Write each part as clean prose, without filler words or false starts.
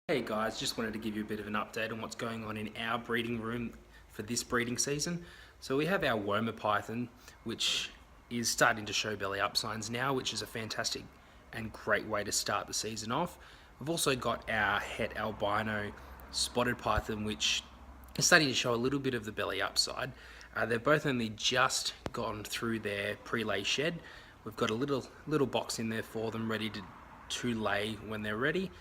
Hey guys, just wanted to give you a bit of an update on what's going on in our breeding room for this breeding season. So we have our Woma Python, which is starting to show belly up signs now, which is a fantastic and great way to start the season off. We've also got our Het Albino Spotted Python, which is starting to show a little bit of the belly upside. They've both only just gone through their pre-lay shed. We've got a little box in there for them ready to lay when they're ready.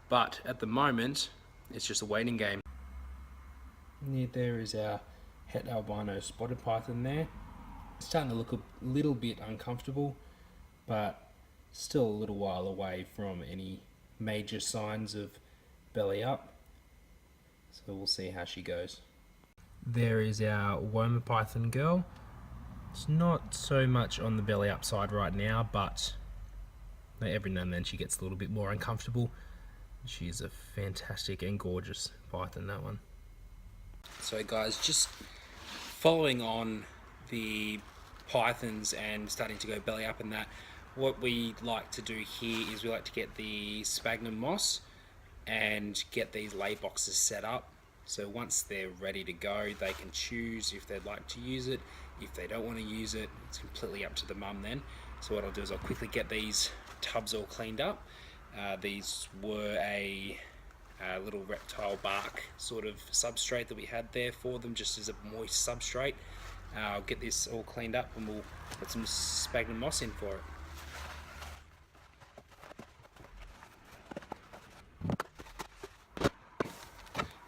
But at the moment, it's just a waiting game. Near there is our Het Albino Spotted Python there. It's starting to look a little bit uncomfortable, but still a little while away from any major signs of belly up. So we'll see how she goes. There is our Woma Python girl. It's not so much on the belly up side right now, but every now and then she gets a little bit more uncomfortable. She is a fantastic and gorgeous python, that one. So guys, just following on the pythons and starting to go belly up and that, what we like to do here is we like to get the sphagnum moss and get these lay boxes set up. So once they're ready to go, they can choose if they'd like to use it. If they don't want to use it, it's completely up to the mum then. So what I'll do is I'll quickly get these tubs all cleaned up. These were a little reptile bark sort of substrate that we had there for them, just as a moist substrate. I'll get this all cleaned up and we'll put some sphagnum moss in for it.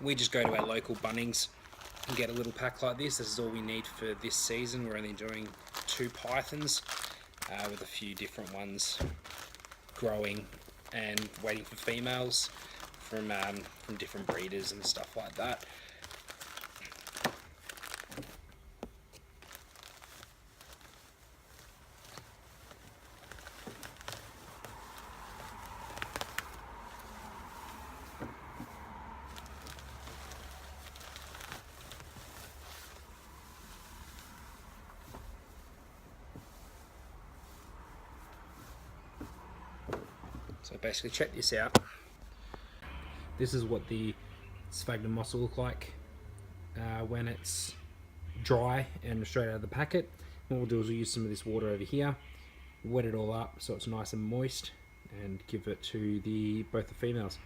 We just go to our local Bunnings and get a little pack like this. This is all we need for this season. We're only doing 2 pythons with a few different ones growing and waiting for females from different breeders and stuff like that. So basically check this out. This is what the sphagnum moss will look like when it's dry and straight out of the packet. What we'll do is we'll use some of this water over here, wet it all up so it's nice and moist, and give it to both the females.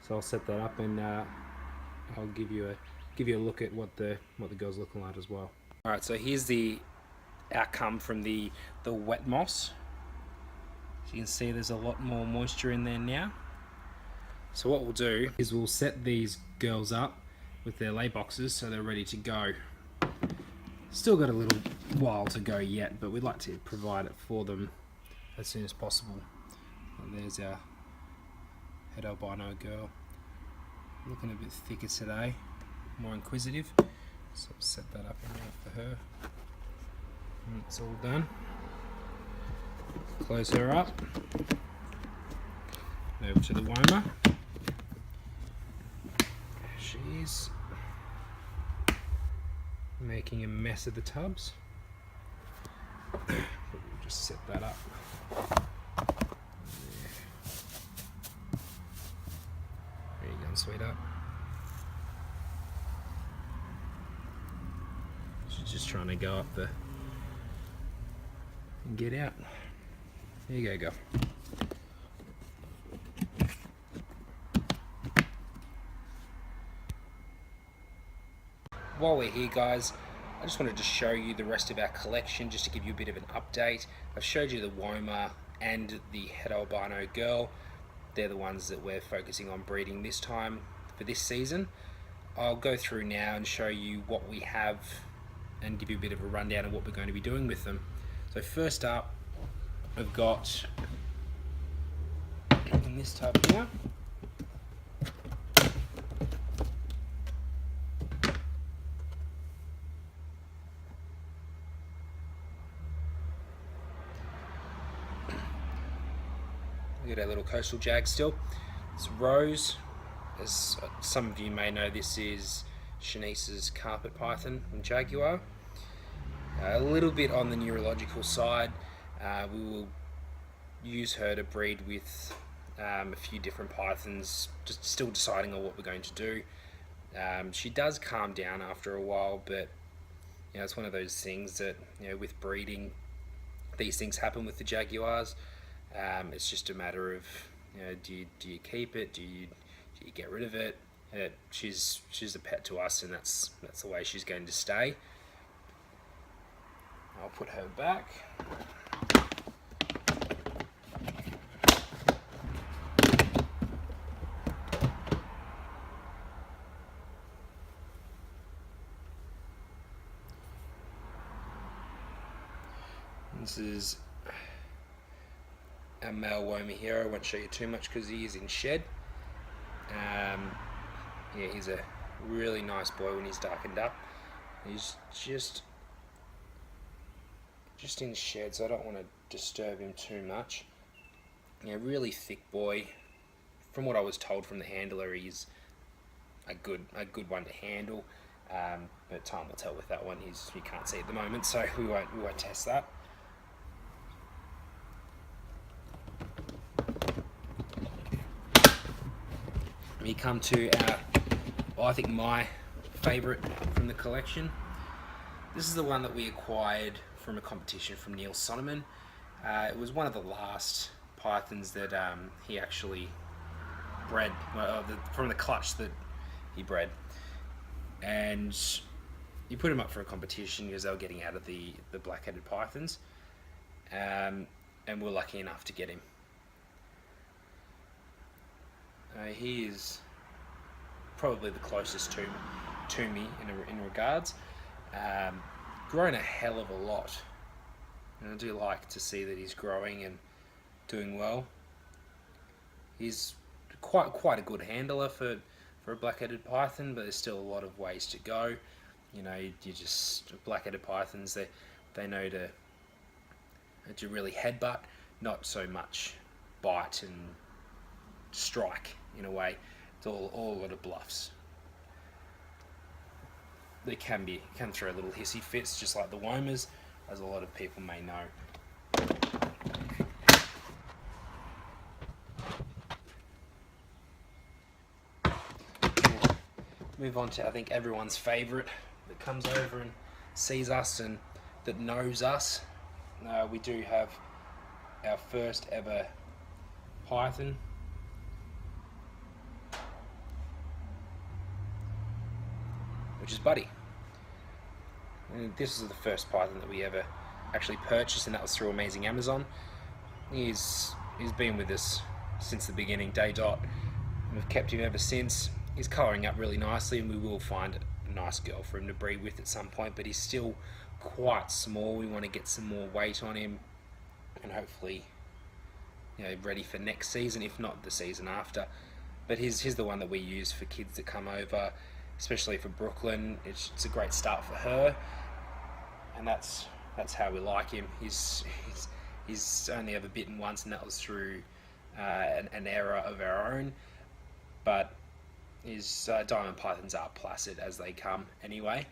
So I'll set that up and I'll give you a look at what the girls looking like as well. All right, so here's the outcome from the wet moss. As you can see, there's a lot more moisture in there now. So what we'll do is we'll set these girls up with their lay boxes so they're ready to go. Still got a little while to go yet, but we'd like to provide it for them as soon as possible. And there's our Het Albino girl. Looking a bit thicker today, more inquisitive. So we'll set that up in there for her. And it's all done. Close her up. Over to the Woma. She's making a mess of the tubs. We'll just set that up. There you go, sweetheart. She's just trying to go up and get out. There you go. While we're here, guys, I just wanted to show you the rest of our collection just to give you a bit of an update. I've showed you the Woma and the Het Albino girl. They're the ones that we're focusing on breeding this time for this season. I'll go through now and show you what we have and give you a bit of a rundown of what we're going to be doing with them. So first up, I've got in this tub here we got our little coastal jag still. It's Rose. As some of you may know, this is Shanice's carpet python from Jaguar. A little bit on the neurological side. We will use her to breed with a few different pythons, just still deciding on what we're going to do. She does calm down after a while, but it's one of those things that with breeding, these things happen with the jaguars. It's just a matter of do you keep it, do you get rid of it? She's a pet to us, and that's the way she's going to stay. I'll put her back. This is a male Womohero. I won't show you too much because he is in shed. Yeah, he's a really nice boy when he's darkened up. He's just in shed, so I don't want to disturb him too much. Really thick boy. From what I was told from the handler, he's a good one to handle. But time will tell with that one. You can't see at the moment, so we won't test that. We come to I think my favourite from the collection. This is the one that we acquired from a competition from Neil Sonneman. It was one of the last pythons that he actually bred, from the clutch that he bred. And you put him up for a competition because they were getting out of the black-headed pythons. And we're lucky enough to get him. He is probably the closest to me in regards. Grown a hell of a lot, and I do like to see that he's growing and doing well. He's quite a good handler for a black-headed python, but there's still a lot of ways to go. Black-headed pythons, they know to really headbutt, not so much bite and strike in a way. It's all a lot of bluffs. They can throw little hissy fits, just like the Womas, as a lot of people may know. Move on to, I think, everyone's favourite that comes over and sees us and that knows us. We do have our first ever python. Which is Buddy. And this is the first python that we ever actually purchased, and that was through Amazing Amazon. He's been with us since the beginning, day dot. We've kept him ever since. He's colouring up really nicely, and we will find a nice girl for him to breed with at some point, but he's still quite small. We want to get some more weight on him, and hopefully ready for next season, if not the season after. But he's the one that we use for kids that come over, especially for Brooklyn. It's a great start for her, and that's how we like him. He's only ever bitten once, and that was through an error of our own. But his diamond pythons are placid as they come anyway.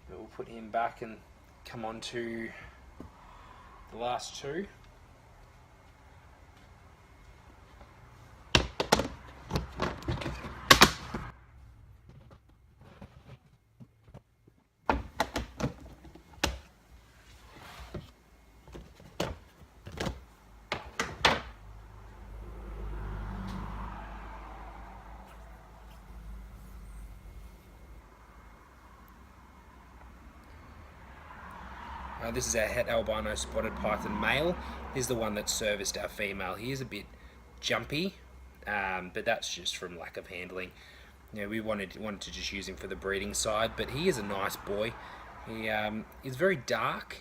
But we'll put him back and come on to the last two. This is our het albino spotted python male. He's the one that serviced our female. He is a bit jumpy, but that's just from lack of handling. We wanted to just use him for the breeding side, but he is a nice boy. He is very dark,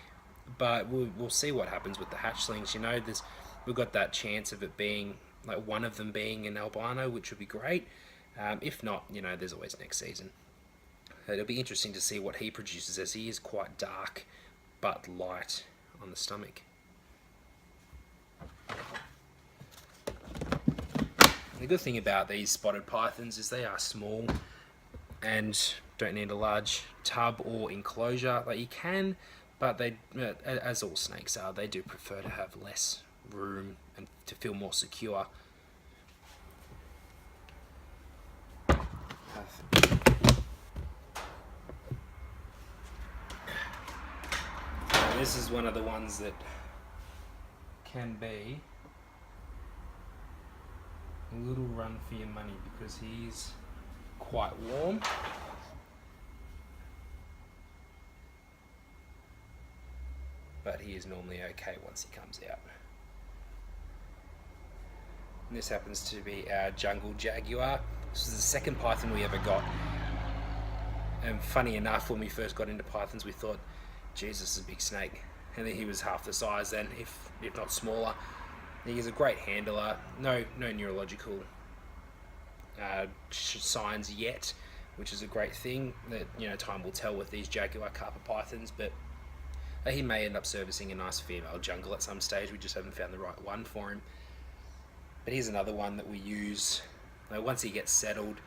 but we'll see what happens with the hatchlings. We've got that chance of it being like one of them being an albino, which would be great. If not, there's always next season. It'll be interesting to see what he produces, as he is quite dark but light on the stomach. The good thing about these spotted pythons is they are small and don't need a large tub or enclosure. Like you can, but they, as all snakes are, they do prefer to have less room and to feel more secure This is one of the ones that can be a little run for your money because he's quite warm. But he is normally okay once he comes out. And this happens to be our jungle jaguar. This is the second python we ever got. And funny enough, when we first got into pythons, we thought, Jesus, this is a big snake. And then he was half the size then, if not smaller. He is a great handler. No neurological signs yet, which is a great thing. That, you know, time will tell with these jaguar carpet pythons, but he may end up servicing a nice female jungle at some stage. We just haven't found the right one for him. But here's another one that we use once he gets settled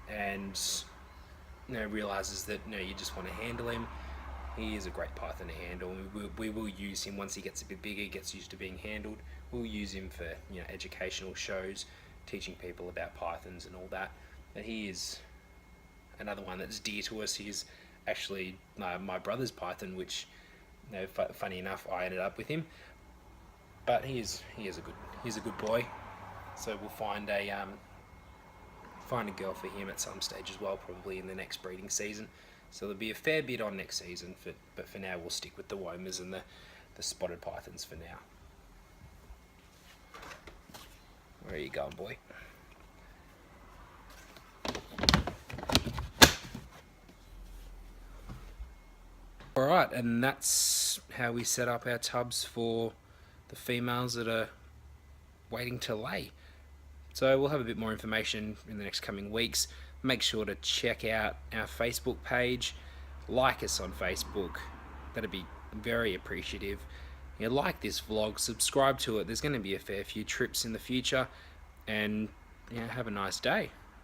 and realizes that you just want to handle him. He is a great python to handle. We will use him once he gets a bit bigger, gets used to being handled. We'll use him for educational shows, teaching people about pythons and all that. But he is another one that's dear to us. He's actually my brother's python, which funny enough I ended up with him. But he's a good boy. So we'll find a girl for him at some stage as well, probably in the next breeding season. So there'll be a fair bit on next season, but for now we'll stick with the womas and the spotted pythons for now. Where are you going, boy? Alright, and that's how we set up our tubs for the females that are waiting to lay. So we'll have a bit more information in the next coming weeks. Make sure to check out our Facebook page, like us on Facebook. That'd be very appreciative. Like this vlog, subscribe to it. There's going to be a fair few trips in the future, and have a nice day.